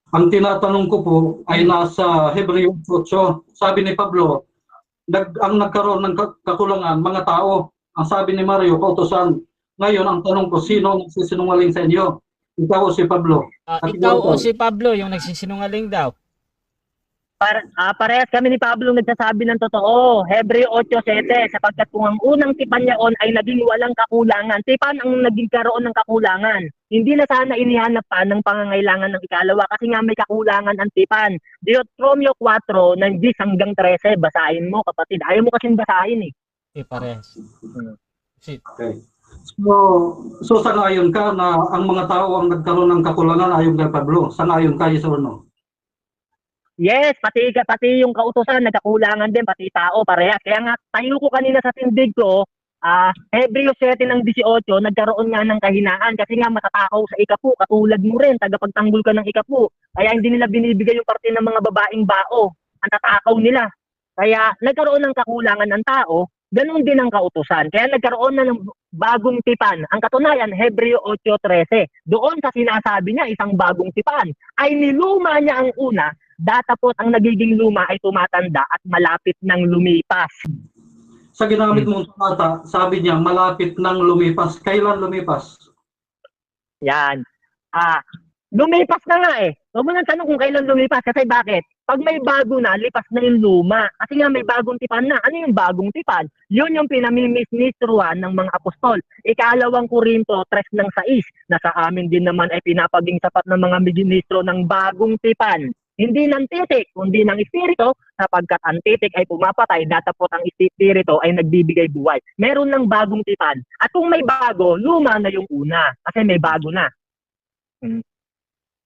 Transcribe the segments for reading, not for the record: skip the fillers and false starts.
Ang tinatanong ko po ay nasa Hebreo 8. Sabi ni Pablo, ang nagkaroon ng kakulangan, mga tao. Ang sabi ni Mario, kautosan. Ngayon, ang tanong ko, sino ang nagsisinungaling sa inyo? Ikaw o si Pablo? At Ikaw o ikaw, si Pablo yung nagsisinungaling daw? Parehas kami ni Pablo nagsasabi ng totoo. Hebreo 8:7, sapagkat kung ang unang tipan niyaon ay naging walang kakulangan, tipan ang naging karoon ng kakulangan. Hindi na sana inihanap pa ng pangangailangan ng ikalawa kasi nga may kakulangan ang tipan. Deuteronomio 4, ng 10 hanggang 13, basahin mo kapatid. Ayaw mo kasing basahin eh. Parehas. okay. So sangayon ka na ang mga tao ang nagkaroon ng kakulangan ayon kay Pablo? Sangayon ka, yes or no? Yes, pati yung kautusan nagkakulangan din, pati tao parehas. Kaya nga tayo ko kanina sa tindig ko, Hebreo 7 ng 18, nagkaroon nga ng kahinaan kasi nga matatakaw sa ikapu, katulad mo rin, tagapagtanggol ka ng ikapu. Kaya hindi nila binibigay yung parte ng mga babaeng bao, ang tatakaw nila. Kaya nagkaroon ng kakulangan ng tao, ganun din ang kautusan. Kaya nagkaroon na ng bagong tipan. Ang katunayan, Hebreo 8:13. Doon sa sinasabi niya, isang bagong tipan, ay niluma niya ang una, datapot ang nagiging luma ay tumatanda at malapit ng lumipas. Sa ginamit mong talata, sabi niya, malapit ng lumipas. Kailan lumipas? Yan. Lumipas na nga eh. Huwag mo nang tanong kung kailan lumipas. Kasi bakit? Pag may bago na, lipas na yung luma. Kasi nga may bagong tipan na. Ano yung bagong tipan? Yun yung pinamiministruhan ng mga apostol. Ikalawang Korinto 3 ng 6, na sa amin din naman ay pinapaging sapat ng mga ministro ng bagong tipan. Hindi ng titik, kundi ng espiritu, sapagkat ang titik ay pumapatay, datapot ang espiritu ay nagbibigay buhay. Meron ng bagong tipan. At kung may bago, luma na yung una. Kasi may bago na.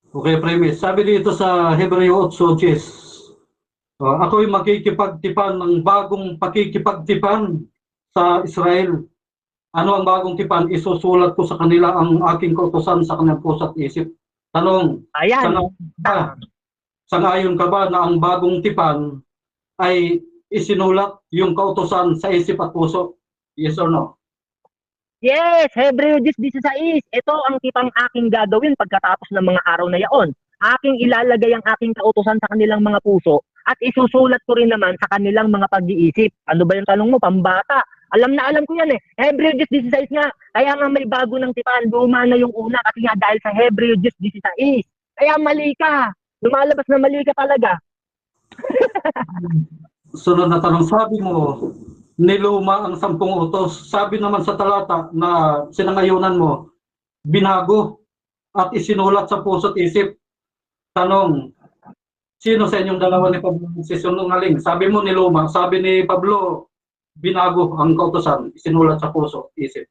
Okay, premise. Sabi dito sa Hebreo 8:10, ako'y makikipagtipan ng bagong pakikipagtipan sa Israel. Ano ang bagong tipan? Isusulat ko sa kanila ang aking kautusan sa kanilang puso at isip. Tanong, Ayan. sangayon ka ba na ang bagong tipan ay isinulat yung kautusan sa isip at puso? Yes or no? Yes, Hebreo 10:16. Ito ang tipang aking gagawin pagkatapos ng mga araw na yaon. Aking ilalagay ang aking kautusan sa kanilang mga puso at isusulat ko rin naman sa kanilang mga pag-iisip. Ano ba yung tanong mo? Pambata. Alam na alam ko yan eh. Hebreo 10:16 nga. Kaya nga may bago ng tipan. Luma na yung una kasi nga dahil sa Hebreo 10:16. Kaya mali ka. Lumalabas na mali ka talaga. Sunod na tanong, sabi mo, niluma ang 10 utos. Sabi naman sa talata na sinangayunan mo, binago at isinulat sa puso at isip. Tanong, sino sa inyong dalawa ni Pablo nagsisinungaling? Sabi mo niluma, sabi ni Pablo, binago ang kautosan, isinulat sa puso at isip.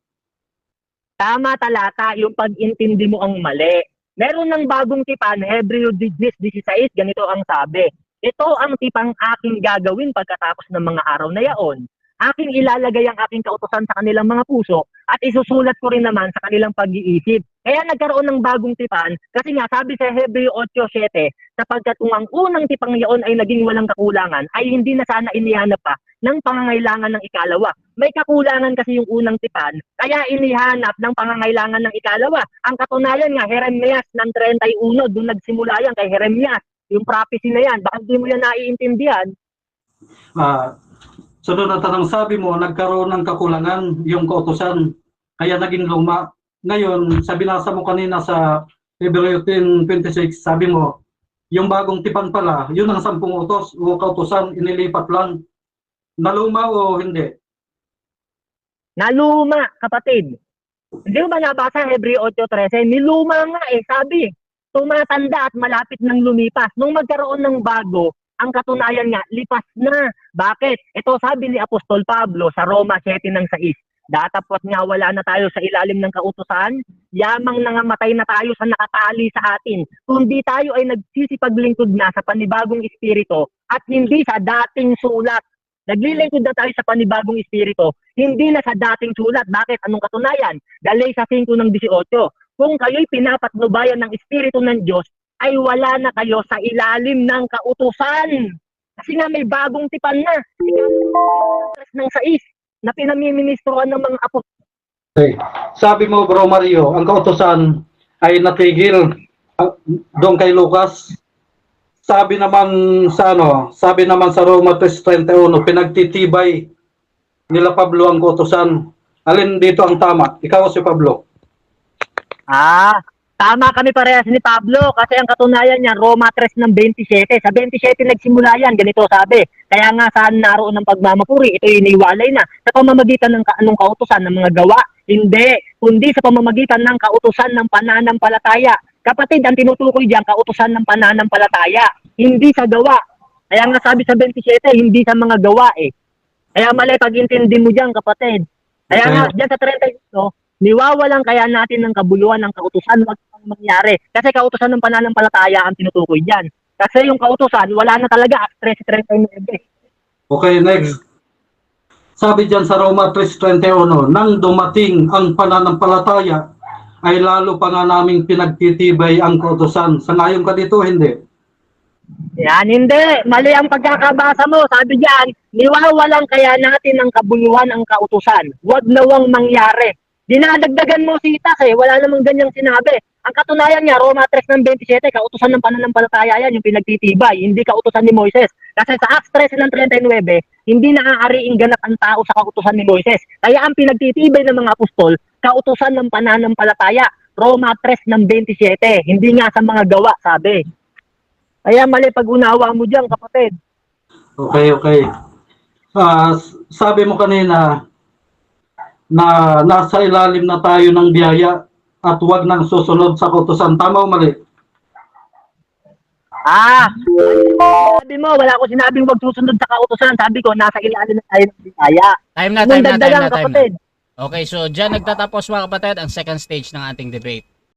Tama talata, yung pag-intindi mo ang mali. Meron ng bagong tipan, Hebreo 10:16, ganito ang sabi. Ito ang tipang aking gagawin pagkatapos ng mga araw na yaon. Aking ilalagay ang aking kautusan sa kanilang mga puso at isusulat ko rin naman sa kanilang pag-iisip. Kaya nagkaroon ng bagong tipan kasi nga sabi sa Hebreo 8:7, sapagkat kung ang unang tipang yaon ay naging walang kakulangan, ay hindi na sana inihanap pa ng pangangailangan ng ikalawa. May kakulangan kasi yung unang tipan, kaya inihanap ng pangangailangan ng ikalawa. Ang katunayan nga, Jeremias ng 31, doon nagsimula yan kay Jeremias. Yung prophecy na yan, baka hindi mo yan naiintindihan. Sunod na tanong, sabi mo, nagkaroon ng kakulangan yung kautusan, kaya naging luma. Ngayon, sa binasa mo kanina sa Hebreo 10:26, sabi mo, yung bagong tipan pala, yun ang 10 utos o kautusan, inilipat lang. Naluma o hindi? Naluma, kapatid. Hindi mo ba nabasa Hebreo 8:13? Niluma nga eh, sabi. Tumatanda at malapit ng lumipas. Nung magkaroon ng bago, ang katunayan nga, lipas na. Bakit? Ito sabi ni Apostol Pablo sa Roma 7 ng 6. Datapot nga wala na tayo sa ilalim ng kautusan, yamang nangamatay na tayo sa nakatali sa atin. Kundi tayo ay nagsisipaglingkod na sa panibagong espiritu at hindi sa dating sulat. Naglilingkod na tayo sa panibagong espiritu, hindi na sa dating sulat. Bakit? Anong katunayan? Galay sa 5 ng 18. Kung kayo'y pinapatnubayan ng espiritu ng Diyos, ay wala na kayo sa ilalim ng kautusan. Kasi nga may bagong tipan na. Ng 6 na pinamiministrohan ng mga apostol. Okay. Sabi mo, Bro Mario, ang kautusan ay natigil doon kay Lucas. sabi naman sa Roma 3:31, pinagtitibay nila Pablo ang kautusan. Alin dito ang tama? Ikaw si Pablo. Tama kami parehas ni Pablo kasi ang katunayan niya, Roma 3 ng 27. Sa 27 nagsimula yan, ganito sabi. Kaya nga saan naroon ng pagmamapuri, ito iniwalay na sa pamamagitan ng anong kautusan ng mga gawa. Hindi, kundi sa pamamagitan ng kautusan ng pananampalataya. Kapatid, ang tinutukoy diyan, kautusan ng pananampalataya, hindi sa gawa. Kaya nga sabi sa 27, hindi sa mga gawa eh. Kaya mali pag-intindi mo diyan, kapatid. Kaya nga, diyan sa 31, niwawalan kaya natin ng kabuluhan ng kautusan, wag pang mangyari. Kasi kautusan ng pananampalataya ang tinutukoy diyan. Kasi yung kautusan, wala na talaga, Acts 13:39. Okay, next. Sabi diyan sa Roma 3:31, nang dumating ang pananampalataya, ay lalo pa nga naming pinagtitibay ang kautusan. Sangayon ka dito, hindi? Yan, hindi. Mali ang pagkakabasa mo. Sabi diyan, niwawalan kaya natin ng kabuluhan ang kautusan. Wag nawang mangyari. Dinadagdagan mo si Itas eh. Wala namang ganyang sinabi. Ang katunayan niya, Roma 3 ng 27, kautusan ng pananampalataya yan, yung pinagtitibay, hindi kautusan ni Moises. Kasi sa Acts 13 ng 39, hindi naaariing ganap ang tao sa kautusan ni Moises. Kaya ang pinagtitibay ng mga apostol, kautusan ng pananampalataya, Roma 3 ng 27, hindi nga sa mga gawa, sabi. Kaya mali pag-unawa mo diyan, kapatid. Okay. Sabi mo kanina na nasa ilalim na tayo ng biyaya at huwag nang susunod sa kautusan. Tama o mali? Sabi mo, wala ko sinabing wag susunod sa kautusan. Sabi ko, nasa ilalim na tayo ng biyaya. Time na. Kapatid. Okay, so dyan nagtatapos mga kapatid ang second stage ng ating debate.